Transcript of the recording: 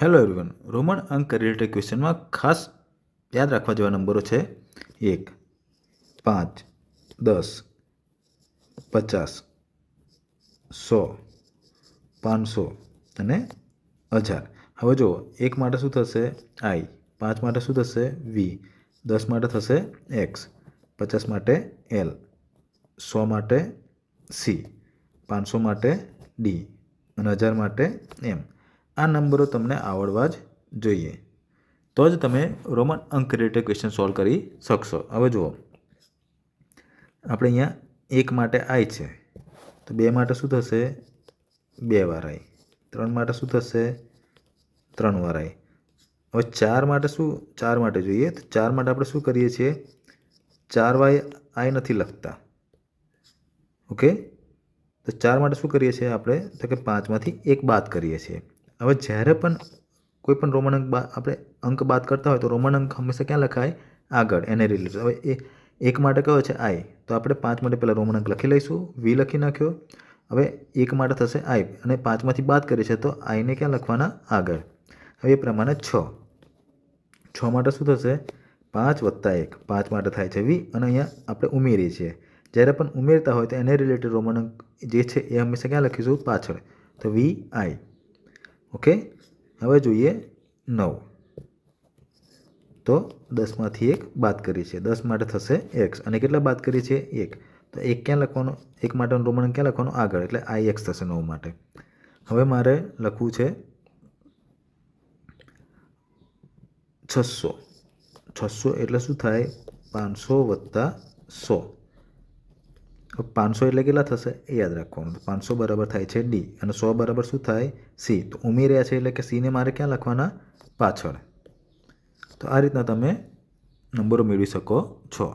Hello everyone, Roman અંક related ક્વેશ્ચનમાં ખાસ યાદ રાખવા જેવા નંબરો છે 1, 5, 10, 50, 100, 500 અને 1000. હવે જુઓ, 1 માટે શું થશે I, 5 માટે શું થશે V, 10 માટે થશે X, 50 માટે L, 100 માટે C, 500 માટે D અને 1000 માટે M. આ નંબરો તમને આવડવા જ જોઈએ, તો જ તમે રોમન અંક રિલેટેડ ક્વેશ્ચન સોલ્વ કરી શકશો. હવે જુઓ, આપણે અહીંયા 1 માટે I છે, તો 2 માટે શું થશે 2 વાર I, 3 માટે શું થશે 3 વાર I. હવે 4 માટે શું 4 માટે જોઈએ, તો 4 માટે આપણે શું કરીએ છીએ, 4 વાર I નથી લખતા. ઓકે, તો 4 માટે શું કરીએ છીએ આપણે, તો કે 5માંથી 1 બાદ કરીએ છીએ. હવે જ્યારે પણ કોઈ પણ રોમન અંક આપણે અંક બાદ કરતા હોય તો રોમન અંક હંમેશા ક્યાં લખાય, આગળ, એને રિલેટેડ. હવે એ 1 માટે કયો છે I, તો આપણે 5 માટે પહેલાં રોમન અંક લખી લઈશું, V લખી નાખ્યો. હવે 1 માટે થશે I અને 5માંથી બાદ કરીએ છીએ તો I ને ક્યાં લખવાના, આગળ. હવે એ પ્રમાણે 6 માટે શું થશે 5 + 1, 5 માટે થાય છે V અને અહીંયા આપણે ઉમેરીએ છીએ. જ્યારે પણ ઉમેરતા હોય તો એને રિલેટેડ રોમન અંક જે છે એ હંમેશા ક્યાં લખીશું, પાછળ, તો VI. ઓકે, હવે જોઈએ 9, તો 10માંથી 1 બાદ કરીએ છીએ, 10 માટે થશે X અને કેટલા બાદ કરીએ છીએ 1, તો 1 ક્યાં લખવાનો, 1 માટેનો રોમન અંક ક્યાં લખવાનો, આગળ, એટલે IX થશે 9 માટે. હવે મારે લખવું છે 600. 600 એટલે શું થાય 500 + 100. 500 એટલે કેટલા થશે એ યાદ રાખવાનું, 500 બરાબર થાય છે D અને 100 બરાબર શું થાય C. તો ઉમેર્યા છે એટલે કે C ને મારે ક્યાં લખવાના, પાછળ. તો આ રીતના તમે નંબરો મેળવી શકો છો.